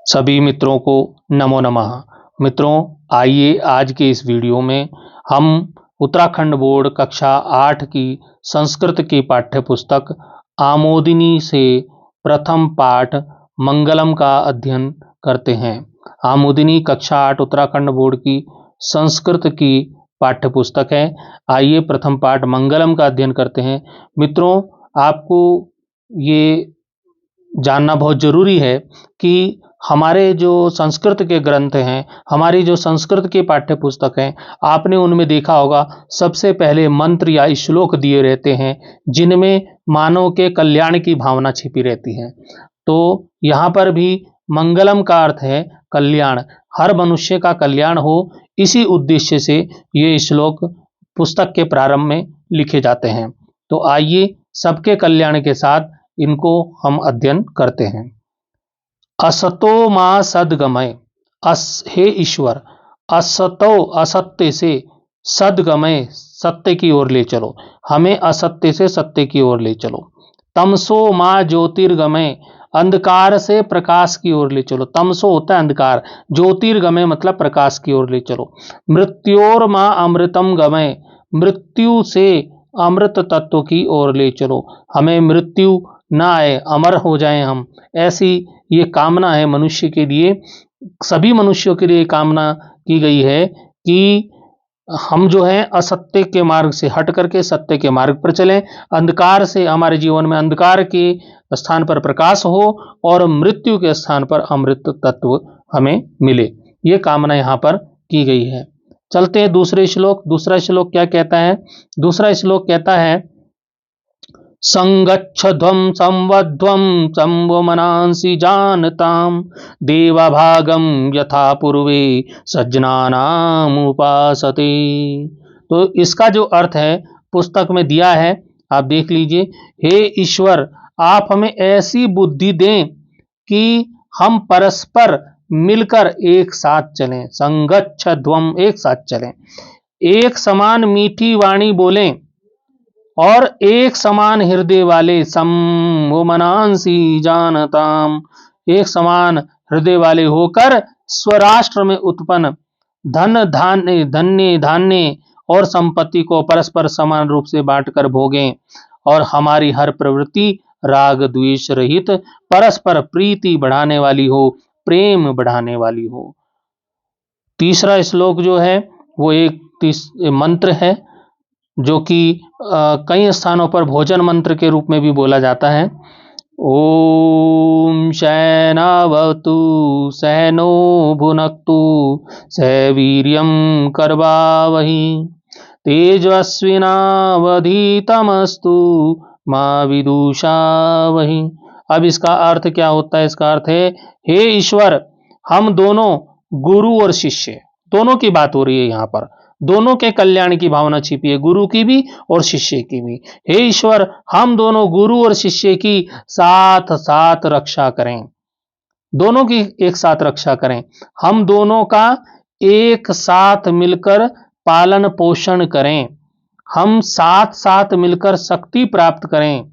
सभी मित्रों को नमो नमः। मित्रों, आइए आज के इस वीडियो में हम उत्तराखंड बोर्ड कक्षा 8 की संस्कृत की पाठ्य पुस्तक आमोदिनी से प्रथम पाठ मंगलम का अध्ययन करते हैं। आमोदिनी कक्षा 8 उत्तराखंड बोर्ड की संस्कृत की पाठ्य पुस्तक है। आइए प्रथम पाठ मंगलम का अध्ययन करते हैं। मित्रों, आपको ये जानना बहुत जरूरी है कि हमारे जो संस्कृत के ग्रंथ हैं, हमारी जो संस्कृत की पाठ्य पुस्तक हैं, आपने उनमें देखा होगा सबसे पहले मंत्र या श्लोक दिए रहते हैं जिनमें मानव के कल्याण की भावना छिपी रहती है। तो यहाँ पर भी मंगलम का अर्थ है कल्याण, हर मनुष्य का कल्याण हो, इसी उद्देश्य से ये श्लोक पुस्तक के प्रारंभ में लिखे जाते हैं। तो आइए सबके कल्याण के साथ इनको हम अध्ययन करते हैं। असतो मां सद्गमय, हे ईश्वर, असतो असत्य से, सद्गमय सत्य की ओर ले चलो, हमें असत्य से सत्य की ओर ले चलो। तमसो मां ज्योतिर्गमय, अंधकार से प्रकाश की ओर ले चलो। तमसो होता है अंधकार, ज्योतिर्गमय मतलब प्रकाश की ओर ले चलो। मृत्योर मां अमृतम गमय, मृत्यु से अमृत तत्व की ओर ले चलो, हमें मृत्यु ना आए, अमर हो जाएं हम, ऐसी ये कामना है मनुष्य के लिए। सभी मनुष्यों के लिए कामना की गई है कि हम जो है असत्य के मार्ग से हट करके सत्य के मार्ग पर चलें, अंधकार से, हमारे जीवन में अंधकार के स्थान पर प्रकाश हो और मृत्यु के स्थान पर अमृत तत्व हमें मिले, ये कामना यहाँ पर की गई है। चलते हैं दूसरे श्लोक। दूसरा श्लोक क्या कहता है? दूसरा श्लोक कहता है संगच्छध्वं संवध्वं संवमनांसि जानताम देवभागम यथा पूर्वे सज्जनानाम उपासते। तो इसका जो अर्थ है पुस्तक में दिया है, आप देख लीजिए। हे ईश्वर, आप हमें ऐसी बुद्धि दें कि हम परस्पर मिलकर एक साथ चलें। संगच्छध्वं, एक साथ चलें, एक समान मीठी वाणी बोलें और एक समान हृदय वाले, सममनांसि जानताम, एक समान हृदय वाले होकर स्वराष्ट्र में उत्पन्न धन धान्य धन्य धान्य और संपत्ति को परस्पर समान रूप से बांटकर भोगें और हमारी हर प्रवृत्ति राग द्वेष रहित परस्पर प्रीति बढ़ाने वाली हो, प्रेम बढ़ाने वाली हो। तीसरा श्लोक जो है वो एक मंत्र है जो कि कई स्थानों पर भोजन मंत्र के रूप में भी बोला जाता है। ओम शैनावतु सहनो भुनक्तु सह वीर्यं करवावहि तेजस्विनावधीतमस्तु मां विदुषावहि। अब इसका अर्थ क्या होता है? इसका अर्थ है, हे ईश्वर, हम दोनों गुरु और शिष्य, दोनों की बात हो रही है यहाँ पर, दोनों के कल्याण की भावना छिपी है, गुरु की भी और शिष्य की भी। हे ईश्वर, हम दोनों गुरु और शिष्य की साथ साथ रक्षा करें, दोनों की एक साथ रक्षा करें, हम दोनों का एक साथ मिलकर पालन पोषण करें, हम साथ साथ मिलकर शक्ति प्राप्त करें,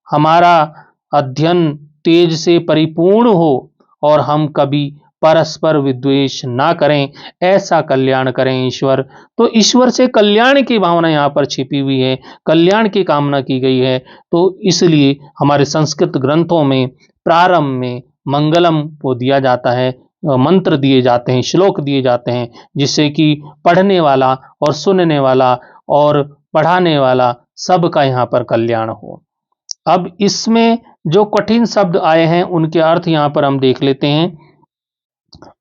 हमारा अध्ययन तेज से परिपूर्ण हो और हम कभी परस्पर विद्वेष ना करें, ऐसा कल्याण करें ईश्वर। तो ईश्वर से कल्याण की भावना यहाँ पर छिपी हुई है, कल्याण की कामना की गई है। तो इसलिए हमारे संस्कृत ग्रंथों में प्रारंभ में मंगलम को दिया जाता है, मंत्र दिए जाते हैं, श्लोक दिए जाते हैं, जिससे कि पढ़ने वाला और सुनने वाला और पढ़ाने वाला सबका यहाँ पर कल्याण हो। अब इसमें जो कठिन शब्द आए हैं उनके अर्थ यहाँ पर हम देख लेते हैं।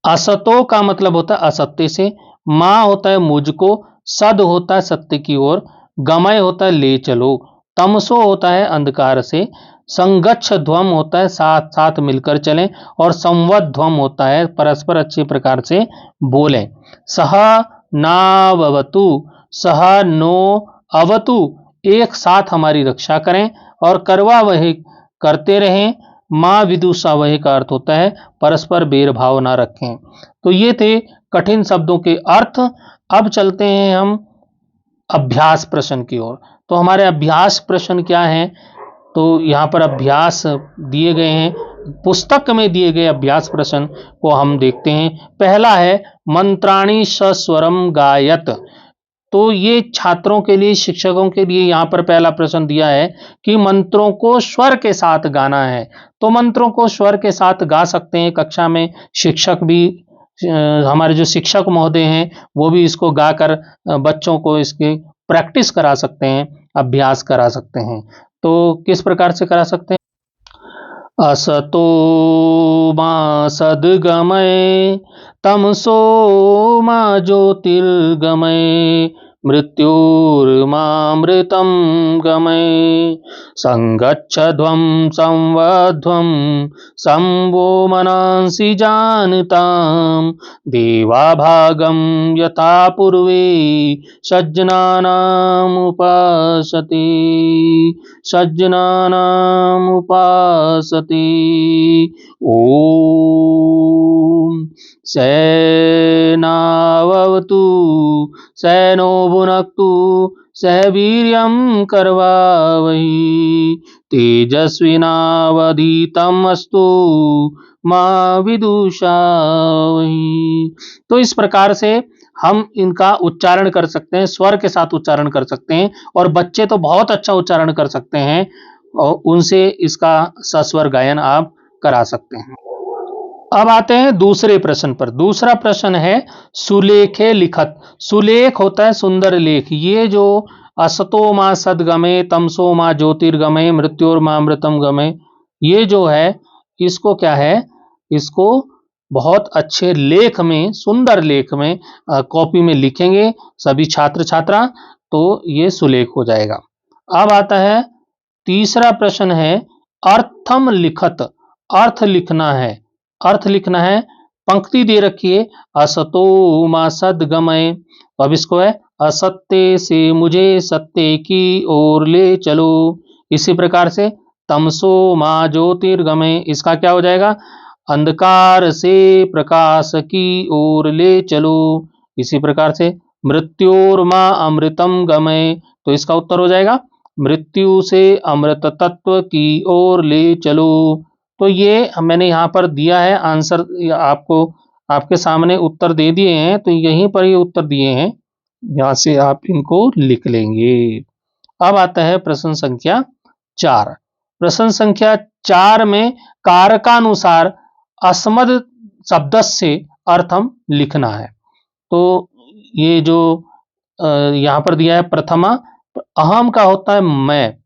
असतो का मतलब होता है असत्य से, मां होता है मुझको, सद होता है सत्य की ओर, गमय होता है ले चलो, तमसो होता है अंधकार से, संगच्छ ध्वम होता है साथ साथ मिलकर चलें, और संवध्वम होता है परस्पर अच्छे प्रकार से बोलें। सह नावतु, सह नो अवतु, एक साथ हमारी रक्षा करें, और करवा वह करते रहें। मां विदुषा वह का अर्थ होता है परस्पर भेदभाव ना रखें। तो ये थे कठिन शब्दों के अर्थ। अब चलते हैं हम अभ्यास प्रश्न की ओर। तो हमारे अभ्यास प्रश्न क्या है? तो यहाँ पर अभ्यास दिए गए हैं, पुस्तक में दिए गए अभ्यास प्रश्न को हम देखते हैं। पहला है मंत्राणि सस्वरम गायत। तो ये छात्रों के लिए, शिक्षकों के लिए यहाँ पर पहला प्रश्न दिया है कि मंत्रों को स्वर के साथ गाना है। तो मंत्रों को स्वर के साथ गा सकते हैं कक्षा में, शिक्षक भी, हमारे जो शिक्षक महोदय हैं वो भी इसको गाकर बच्चों को इसके प्रैक्टिस करा सकते हैं, अभ्यास करा सकते हैं। तो किस प्रकार से करा सकते हैं? असतो मा सद्गमय तमसो मा ज्योतिर्गमय मृत्युर्मामृतं गमय संगच्छध्वं संवध्वं संवो मनांसि जानतां देवाभागं यथा पूर्वे सज्जनानामुपासते सज्जनानामुपासते। ॐ सेनावतु सैनो भुनक्तु सह वीर्यं करवावहै तेजस्विनावधीतमस्तु मा विदुषावहै। तो इस प्रकार से हम इनका उच्चारण कर सकते हैं, स्वर के साथ उच्चारण कर सकते हैं, और बच्चे तो बहुत अच्छा उच्चारण कर सकते हैं और उनसे इसका सस्वर गायन आप करा सकते हैं। अब आते हैं दूसरे प्रश्न पर। दूसरा प्रश्न है सुलेखे लिखत। सुलेख होता है सुंदर लेख। ये जो असतो मा सद्गमे तमसो मा ज्योतिर्गमय मृत्योर्मामृतम गमय, ये जो है इसको क्या है, इसको बहुत अच्छे लेख में, सुंदर लेख में कॉपी में लिखेंगे सभी छात्र छात्रा, तो ये सुलेख हो जाएगा। अब आता है तीसरा प्रश्न है अर्थम लिखत। अर्थ लिखना है, अर्थ लिखना है। पंक्ति दे रखी है असतो मा सद्गमय, तो अब इसको है असत्य से मुझे सत्य की ओर ले चलो। इसी प्रकार से तमसो मा ज्योतिर्गमय, इसका क्या हो जाएगा, अंधकार से प्रकाश की ओर ले चलो। इसी प्रकार से मृत्योर्मा अमृतम गमय, तो इसका उत्तर हो जाएगा मृत्यु से अमृत तत्व की ओर ले चलो। तो ये मैंने यहाँ पर दिया है आंसर, आपको आपके सामने उत्तर दे दिए हैं, तो यहीं पर ये उत्तर दिए हैं, यहाँ से आप इनको लिख लेंगे। अब आता है प्रश्न संख्या 4। प्रश्न संख्या 4 में कारकानुसार अस्मद शब्द से अर्थम लिखना है। तो ये जो यहाँ पर दिया है, प्रथमा अहम का होता है मैं,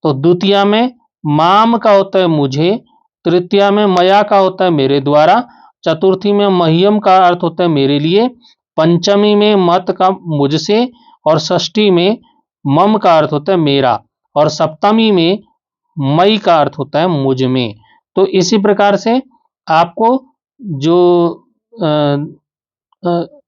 तो द्वितीया में माम का होता है मुझे, तृतीया में मया का होता है मेरे द्वारा, चतुर्थी में मह्यम का अर्थ होता है मेरे लिए, पंचमी में मत का मुझसे, और षष्ठी में मम का अर्थ होता है मेरा, और सप्तमी में मई का अर्थ होता है मुझ में। तो इसी प्रकार से आपको जो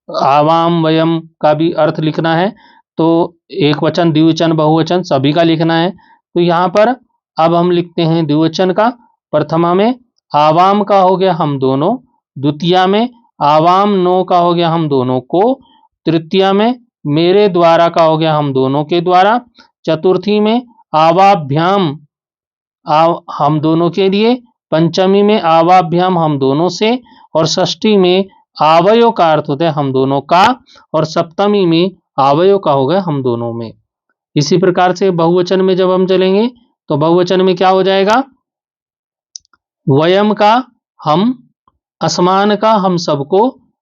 आवाम वयम का भी अर्थ लिखना है, तो एक वचन, द्विवचन, बहुवचन सभी का लिखना है। तो यहाँ पर अब हम लिखते हैं द्विवचन का। प्रथमा में आवाम का हो गया हम दोनों, द्वितीया में आवाम नो का हो गया हम दोनों को, तृतीया में मेरे द्वारा का हो गया हम दोनों के द्वारा, चतुर्थी में आवाभ्याम हम दोनों के लिए, पंचमी में आवाभ्याम हम दोनों से, और षष्ठी में आवयो का अर्थ होता है हम दोनों का, और सप्तमी में आवयो का होगा हम दोनों में। इसी प्रकार से बहुवचन में जब हम चलेंगे तो बहुवचन में क्या हो जाएगा, वयम का हम, असमान का हम सबको,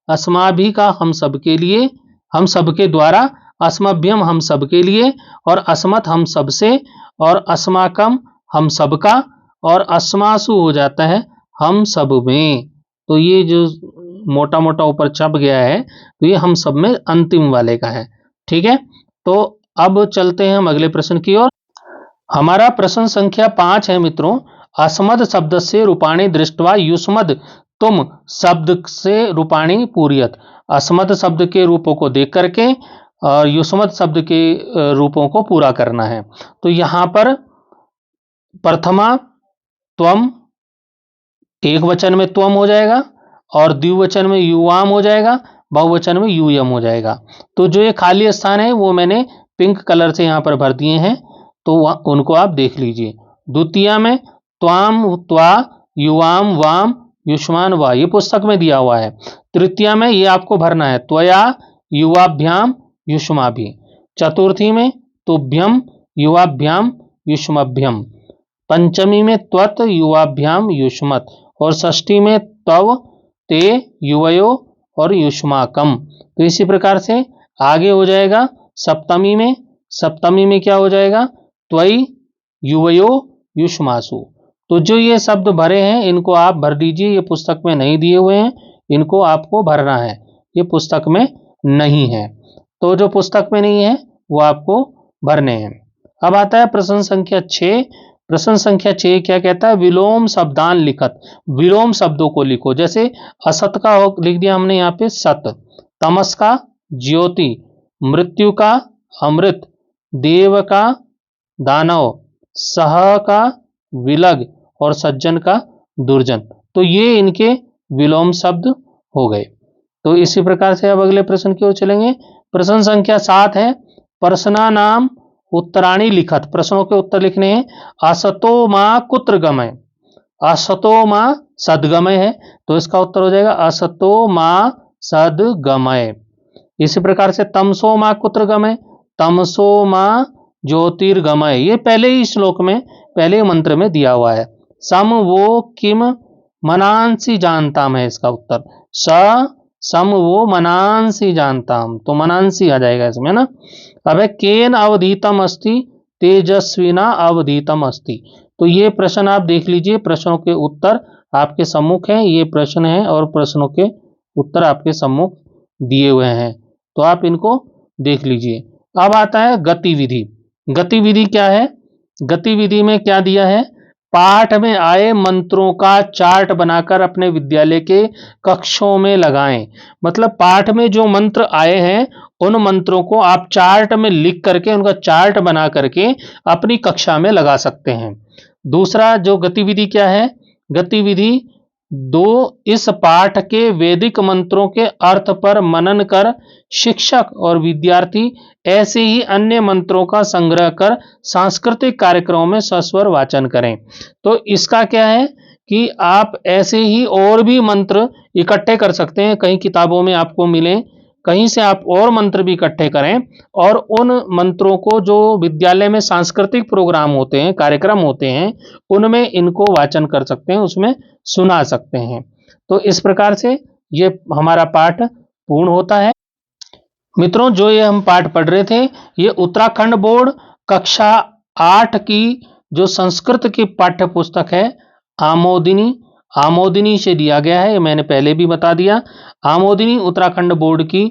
अस्माभि का हम सबके लिए, हम सबके द्वारा, अस्मभ्यम हम सबके लिए, और अस्मत् हम सबसे, और अस्माकम हम सबका, और अस्मासु हो जाता है हम सब में। तो ये जो मोटा मोटा ऊपर छप गया है, तो ये हम सब में अंतिम वाले का है। ठीक है, तो अब चलते हैं हम अगले प्रश्न की ओर। हमारा प्रश्न संख्या 5 है मित्रों, अस्मद शब्द से रूपाणी दृष्टवा युष्मद तुम शब्द से रूपाणी पूरियत। अस्मद शब्द के रूपों को देख करके और युष्मद शब्द के रूपों को पूरा करना है। तो यहां पर प्रथमा त्वम, एक वचन में त्वम हो जाएगा, और द्विवचन में युवाम हो जाएगा, बहुवचन में यूयम हो जाएगा। तो जो ये खाली स्थान है वो मैंने पिंक कलर से यहाँ पर भर दिए हैं, तो उनको आप देख लीजिए। द्वितीया में त्वाम त्वा युवाम वाम युष्मान वा, ये पुस्तक में दिया हुआ है। तृतीया में ये आपको भरना है, त्वया युवाभ्याम युष्माभि। चतुर्थी में तुभ्यम युवाभ्याम युष्मभ्यम। पंचमी में त्वत युवाभ्याम युष्मत। और षष्ठी में तव ते युवयो और युष्माकम। तो इसी प्रकार से आगे हो जाएगा सप्तमी में। सप्तमी में क्या हो जाएगा, त्वयि युवयो युष्मासु। तो जो ये शब्द भरे हैं इनको आप भर दीजिए, ये पुस्तक में नहीं दिए हुए हैं, इनको आपको भरना है, ये पुस्तक में नहीं है। तो जो पुस्तक में नहीं है वो आपको भरने हैं। अब आता है प्रश्न संख्या 6। प्रश्न संख्या 6 क्या कहता है, विलोम शब्दान लिखत। विलोम शब्दों को लिखो। जैसे असत का लिख दिया हमने यहाँ पे सत, तमस का ज्योति, मृत्यु का अमृत, देव का दानव, सह का विलग और सज्जन का दुर्जन। तो ये इनके विलोम शब्द हो गए। तो इसी प्रकार से अब अगले प्रश्न की ओर चलेंगे। प्रश्न संख्या 7 है, प्रश्ना नाम उत्तराणी लिखत। प्रश्नों के उत्तर लिखने हैं। असतो मां कुत्र गमय। असतो मां सदगमय है, तो इसका उत्तर हो जाएगा असतो मां सदगमय। इसी प्रकार से तमसो मां कुत्र गमय। तमसो मां ज्योतिर्गमय। ये पहले ही श्लोक में, पहले मंत्र में दिया हुआ है। सम वो किम मनांसी जानताम है इसका उत्तर। स सम वो मनांसी जानताम, तो मनांसी आ जाएगा इसमें ना। अब है केन अवधीतम अस्ति तेजस्विना अवधीतम अस्ति। तो ये प्रश्न आप देख लीजिए, प्रश्नों के उत्तर आपके सम्मुख हैं। ये प्रश्न है और प्रश्नों के उत्तर आपके सम्मुख दिए हुए हैं, तो आप इनको देख लीजिए। अब आता है गतिविधि। गतिविधि क्या है, गतिविधि में क्या दिया है, पाठ में आए मंत्रों का चार्ट बनाकर अपने विद्यालय के कक्षों में लगाएं। मतलब पाठ में जो मंत्र आए हैं उन मंत्रों को आप चार्ट में लिख करके, उनका चार्ट बना करके अपनी कक्षा में लगा सकते हैं। दूसरा जो गतिविधि क्या है, गतिविधि 2, इस पाठ के वैदिक मंत्रों के अर्थ पर मनन कर शिक्षक और विद्यार्थी ऐसे ही अन्य मंत्रों का संग्रह कर सांस्कृतिक कार्यक्रमों में सस्वर वाचन करें। तो इसका क्या है कि आप ऐसे ही और भी मंत्र इकट्ठे कर सकते हैं, कहीं किताबों में आपको मिले, कहीं से आप और मंत्र भी इकट्ठे करें और उन मंत्रों को जो विद्यालय में सांस्कृतिक प्रोग्राम होते हैं, कार्यक्रम होते हैं, उनमें इनको वाचन कर सकते हैं, उसमें सुना सकते हैं। तो इस प्रकार से ये हमारा पाठ पूर्ण होता है। मित्रों, जो ये हम पाठ पढ़ रहे थे, ये उत्तराखंड बोर्ड कक्षा 8 की जो संस्कृत की पाठ्य पुस्तक है आमोदिनी, आमोदिनी से दिया गया है। ये मैंने पहले भी बता दिया। आमोदिनी उत्तराखंड बोर्ड की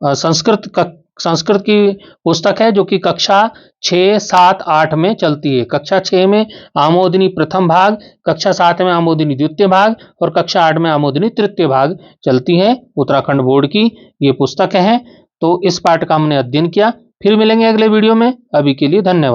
संस्कृत की पुस्तक है, जो कि कक्षा 6, 7, 8 में चलती है। कक्षा 6 में आमोदिनी प्रथम भाग, कक्षा 7 में आमोदिनी द्वितीय भाग और कक्षा 8 में आमोदिनी तृतीय भाग चलती है। उत्तराखंड बोर्ड की ये पुस्तक है। तो इस पाठ का हमने अध्ययन किया। फिर मिलेंगे अगले वीडियो में। अभी के लिए धन्यवाद।